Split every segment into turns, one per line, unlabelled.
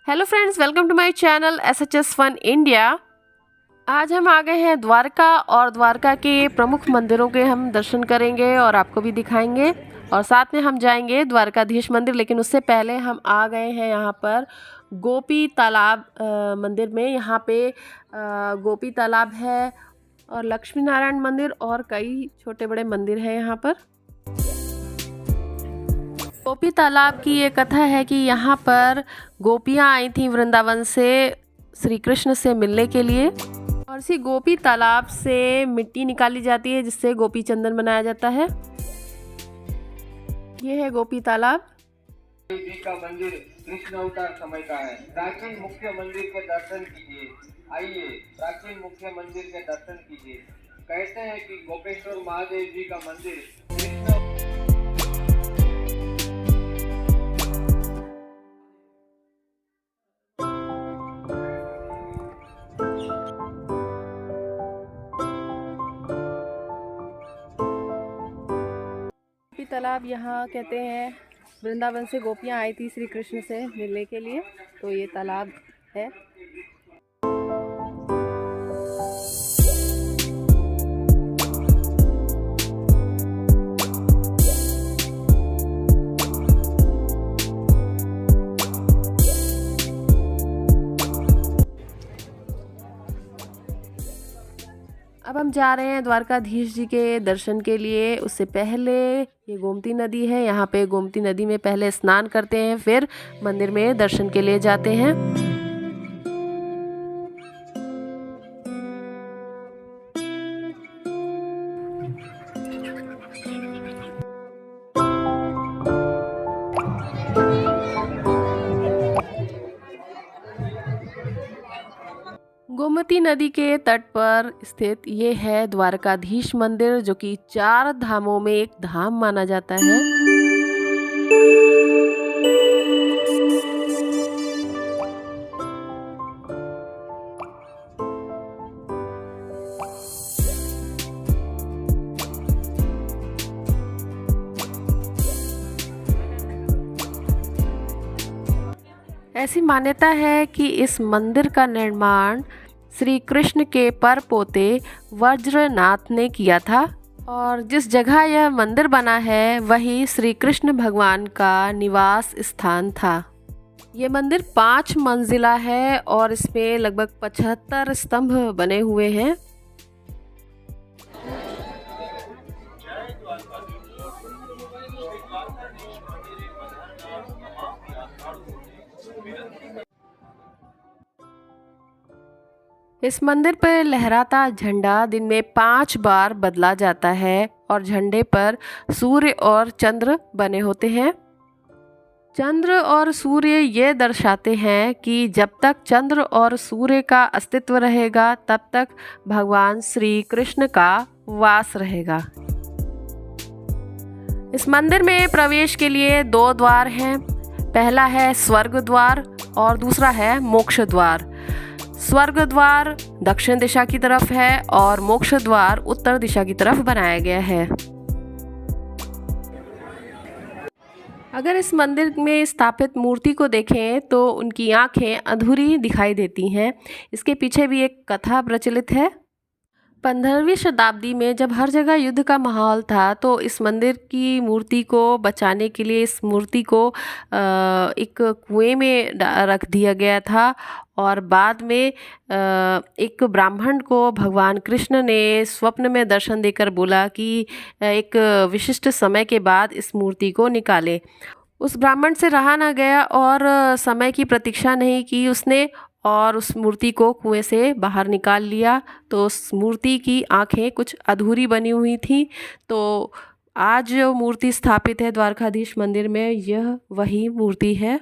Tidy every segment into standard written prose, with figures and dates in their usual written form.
Hello friends, welcome to my channel SHS fun India. आज हम आ गए हैं द्वारका और द्वारका के प्रमुख मंदिरों के हम दर्शन करेंगे और आपको भी दिखाएंगे और साथ में हम जाएंगे द्वारकाधीश मंदिर। लेकिन उससे पहले हम आ गए हैं यहाँ पर गोपी तालाब मंदिर में। यहाँ पे गोपी तालाब है और लक्ष्मी नारायण मंदिर और कई छोटे बड़े मंदिर हैं यहाँ पर। गोपी तालाब की ये कथा है कि यहाँ पर गोपियाँ आई थीं वृंदावन से श्री कृष्ण से मिलने के लिए और इसी गोपी तालाब से मिट्टी निकाली जाती है जिससे गोपी चंदन बनाया जाता है। ये है गोपी तालाब।
जी का मंदिर कृष्ण अवतार समय का है। प्राचीन मुख्य मंदिर के दर्शन कीजिए। आइए प्राचीन मुख्य मंदिर के दर्शन कीजिए। कहते हैं कि गोपेश्वर महादेव जी का मंदिर कृष्ण
गोपी तालाब यहाँ कहते हैं वृंदावन से गोपियाँ आई थी श्री कृष्ण से मिलने के लिए, तो ये तालाब है। अब हम जा रहे हैं द्वारकाधीश जी के दर्शन के लिए। उससे पहले ये गोमती नदी है, यहाँ पे गोमती नदी में पहले स्नान करते हैं, फिर मंदिर में दर्शन के लिए जाते हैं। गोमती नदी के तट पर स्थित ये है द्वारकाधीश मंदिर, जो कि 4 धामों में एक धाम माना जाता है। ऐसी मान्यता है कि इस मंदिर का निर्माण श्री कृष्ण के परपोते वज्रनाथ ने किया था और जिस जगह यह मंदिर बना है वही श्री कृष्ण भगवान का निवास स्थान था। ये मंदिर 5 मंजिला है और इसमें लगभग 75 स्तंभ बने हुए हैं। इस मंदिर पर लहराता झंडा दिन में 5 बार बदला जाता है और झंडे पर सूर्य और चंद्र बने होते हैं। चंद्र और सूर्य ये दर्शाते हैं कि जब तक चंद्र और सूर्य का अस्तित्व रहेगा तब तक भगवान श्री कृष्ण का वास रहेगा। इस मंदिर में प्रवेश के लिए 2 द्वार हैं। पहला है स्वर्ग द्वार और दूसरा है मोक्ष द्वार। स्वर्ग द्वार दक्षिण दिशा की तरफ है और मोक्ष द्वार उत्तर दिशा की तरफ बनाया गया है। अगर इस मंदिर में स्थापित मूर्ति को देखें तो उनकी आंखें अधूरी दिखाई देती हैं। इसके पीछे भी एक कथा प्रचलित है। 15वीं शताब्दी में जब हर जगह युद्ध का माहौल था तो इस मंदिर की मूर्ति को बचाने के लिए इस मूर्ति को एक कुएं में रख दिया गया था और बाद में एक ब्राह्मण को भगवान कृष्ण ने स्वप्न में दर्शन देकर बोला कि एक विशिष्ट समय के बाद इस मूर्ति को निकालें। उस ब्राह्मण से रहा ना गया और समय की प्रतीक्षा नहीं की उसने और उस मूर्ति को कुएं से बाहर निकाल लिया। तो उस मूर्ति की आंखें कुछ अधूरी बनी हुई थी। तो आज जो मूर्ति स्थापित है द्वारकाधीश मंदिर में, यह वही मूर्ति है।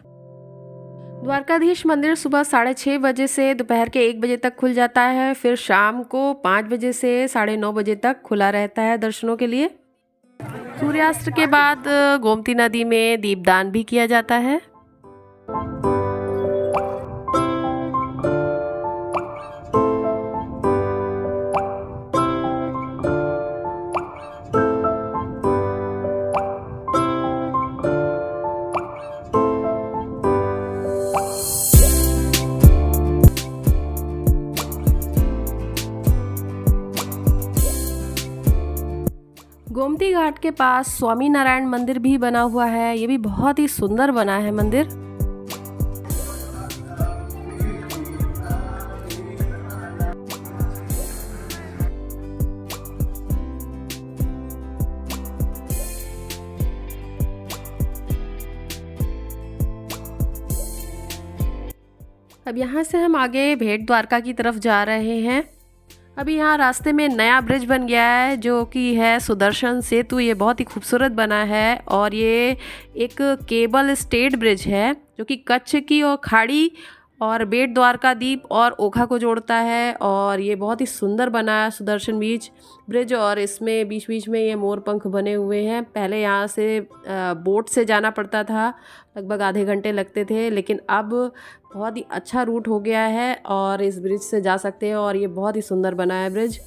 द्वारकाधीश मंदिर सुबह 6:30 बजे से दोपहर के 1 बजे तक खुल जाता है, फिर शाम को 5 बजे से 9:30 बजे तक खुला रहता है दर्शनों के लिए। सूर्यास्त के बाद गोमती नदी में दीपदान भी किया जाता है। गोमती घाट के पास स्वामी नारायण मंदिर भी बना हुआ है। ये भी बहुत ही सुंदर बना है मंदिर। अब यहाँ से हम आगे भेट द्वारका की तरफ जा रहे हैं। अभी यहाँ रास्ते में नया ब्रिज बन गया है जो कि है सुदर्शन सेतु। ये बहुत ही खूबसूरत बना है और ये एक केबल स्टेड ब्रिज है जो कि कच्छ की और खाड़ी और बेट द्वारका द्वीप और ओखा को जोड़ता है। और ये बहुत ही सुंदर बना है सुदर्शन बीच ब्रिज। और इसमें बीच बीच में ये मोर पंख बने हुए हैं। पहले यहाँ से बोट से जाना पड़ता था, लगभग आधे घंटे लगते थे, लेकिन अब बहुत ही अच्छा रूट हो गया है और इस ब्रिज से जा सकते हैं। और ये बहुत ही सुंदर बना है ब्रिज।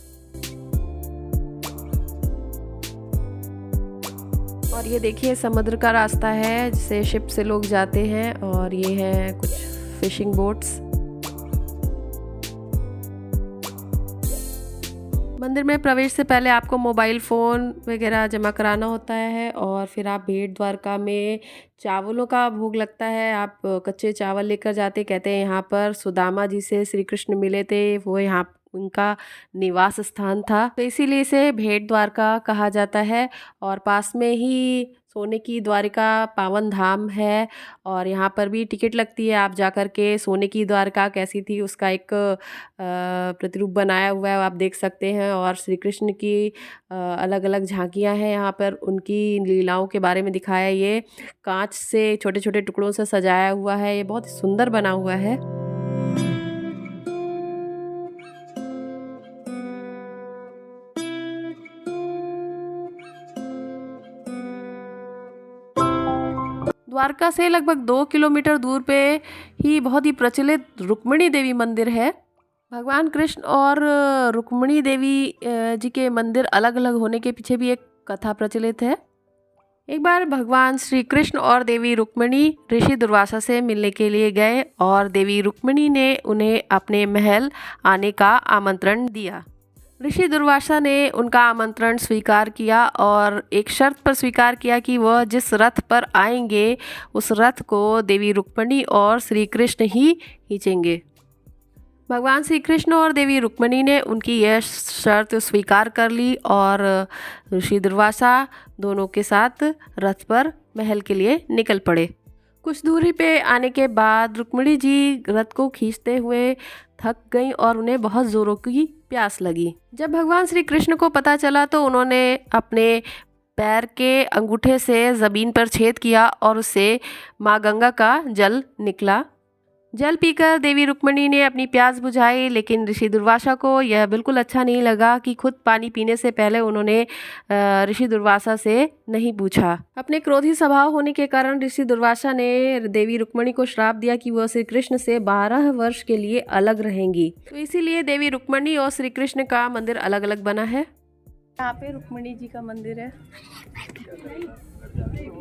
और ये देखिए समुद्र का रास्ता है जिसे शिप से लोग जाते हैं। और ये है कुछ फिशिंग बोट्स। मंदिर में प्रवेश से पहले आपको मोबाइल फ़ोन वगैरह जमा कराना होता है और फिर आप भेट द्वारका में चावलों का भोग लगता है। आप कच्चे चावल लेकर जाते, कहते हैं यहाँ पर सुदामा जी से श्री कृष्ण मिले थे, वो यहाँ उनका निवास स्थान था, तो इसीलिए इसे भेट द्वारका कहा जाता है। और पास में ही सोने की द्वारिका पावन धाम है और यहाँ पर भी टिकट लगती है। आप जा कर के सोने की द्वारिका कैसी थी उसका एक प्रतिरूप बनाया हुआ है, आप देख सकते हैं। और श्री कृष्ण की अलग अलग झांकियाँ हैं यहाँ पर, उनकी लीलाओं के बारे में दिखाया है। ये कांच से छोटे छोटे टुकड़ों से सजाया हुआ है, ये बहुत ही सुंदर बना हुआ है। द्वारका से लगभग 2 किलोमीटर दूर पे ही बहुत ही प्रचलित रुक्मिणी देवी मंदिर है। भगवान कृष्ण और रुक्मिणी देवी जी के मंदिर अलग अलग होने के पीछे भी एक कथा प्रचलित है। एक बार भगवान श्री कृष्ण और देवी रुक्मिणी ऋषि दुर्वासा से मिलने के लिए गए और देवी रुक्मिणी ने उन्हें अपने महल आने का आमंत्रण दिया। ऋषि दुर्वासा ने उनका आमंत्रण स्वीकार किया और एक शर्त पर स्वीकार किया कि वह जिस रथ पर आएंगे उस रथ को देवी रुक्मिणी और श्री कृष्ण ही खींचेंगे। भगवान श्री कृष्ण और देवी रुक्मिणी ने उनकी यह शर्त स्वीकार कर ली और ऋषि दुर्वासा दोनों के साथ रथ पर महल के लिए निकल पड़े। कुछ दूरी पे आने के बाद रुक्मिणी जी रथ को खींचते हुए थक गईं और उन्हें बहुत ज़ोरों की प्यास लगी। जब भगवान श्री कृष्ण को पता चला तो उन्होंने अपने पैर के अंगूठे से ज़मीन पर छेद किया और उससे माँ गंगा का जल निकला। जल पीकर देवी रुक्मिणी ने अपनी प्यास बुझाई, लेकिन ऋषि दुर्वासा को यह बिल्कुल अच्छा नहीं लगा कि खुद पानी पीने से पहले उन्होंने ऋषि दुर्वासा से नहीं पूछा। अपने क्रोधी स्वभाव होने के कारण ऋषि दुर्वासा ने देवी रुक्मिणी को श्राप दिया कि वह श्री कृष्ण से 12 वर्ष के लिए अलग रहेंगी। तो इसीलिए देवी रुक्मिणी और श्री कृष्ण का मंदिर अलग अलग बना है। यहाँ पे रुक्मिणी जी का मंदिर है।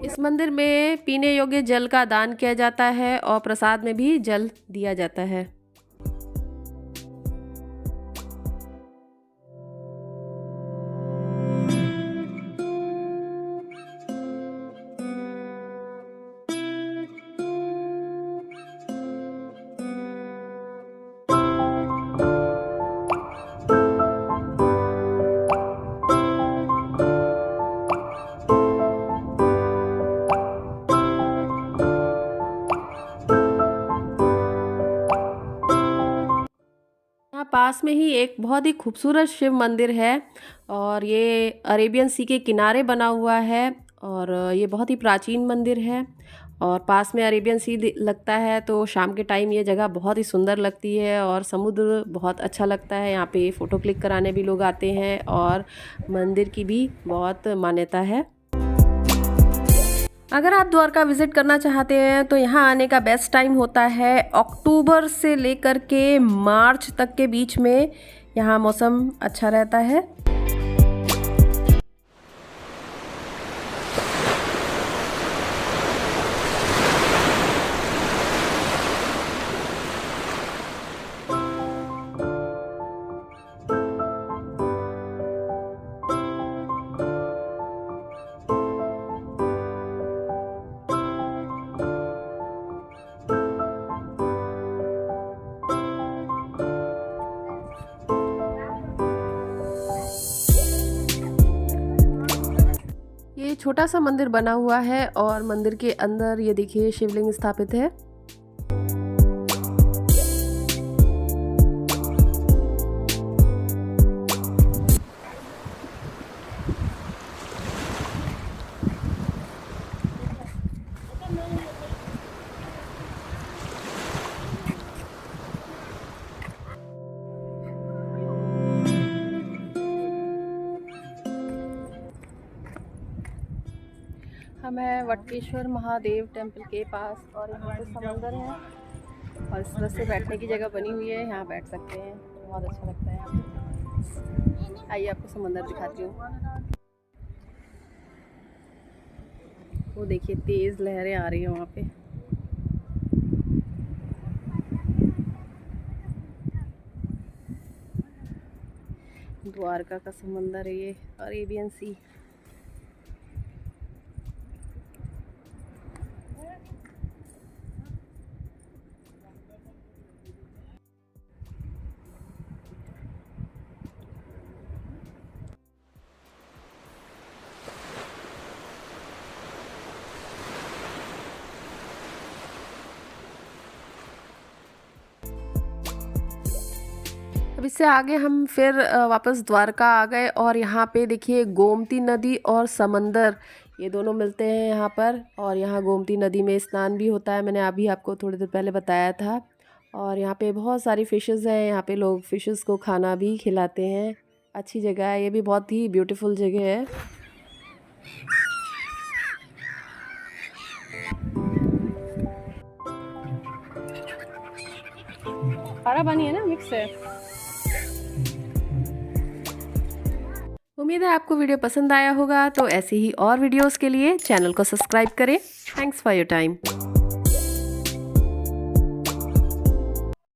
इस मंदिर में पीने योग्य जल का दान किया जाता है और प्रसाद में भी जल दिया जाता है। पास में ही एक बहुत ही खूबसूरत शिव मंदिर है और ये अरेबियन सी के किनारे बना हुआ है और ये बहुत ही प्राचीन मंदिर है और पास में अरेबियन सी लगता है, तो शाम के टाइम ये जगह बहुत ही सुंदर लगती है और समुद्र बहुत अच्छा लगता है। यहाँ पे फ़ोटो क्लिक कराने भी लोग आते हैं और मंदिर की भी बहुत मान्यता है। अगर आप द्वारका विज़िट करना चाहते हैं तो यहाँ आने का बेस्ट टाइम होता है अक्टूबर से लेकर के मार्च तक के बीच में। यहाँ मौसम अच्छा रहता है। छोटा सा मंदिर बना हुआ है और मंदिर के अंदर ये देखिए शिवलिंग स्थापित है। हम हैं वटकेश्वर महादेव टेम्पल के पास और यहाँ पे समंदर है और इस तरह से बैठने की जगह बनी हुई है, यहाँ बैठ सकते हैं, बहुत अच्छा लगता है यहाँ पे। आइए आपको समंदर दिखाती हूँ। वो देखिए तेज़ लहरें आ रही हैं वहाँ पे। द्वारका का समंदर है ये, अरेबियन सी। अब इससे आगे हम फिर वापस द्वारका आ गए और यहाँ पे देखिए गोमती नदी और समंदर ये दोनों मिलते हैं यहाँ पर। और यहाँ गोमती नदी में स्नान भी होता है, मैंने अभी आपको थोड़ी देर पहले बताया था। और यहाँ पे बहुत सारी फ़िशेज़ हैं, यहाँ पे लोग फ़िशेज़ को खाना भी खिलाते हैं। अच्छी जगह है, ये भी बहुत ही ब्यूटीफुल जगह है। खारा पानी है ना, मिक्स है। उम्मीद है आपको वीडियो पसंद आया होगा, तो ऐसे ही और वीडियोस के लिए चैनल को सब्सक्राइब करें। Thanks for your time.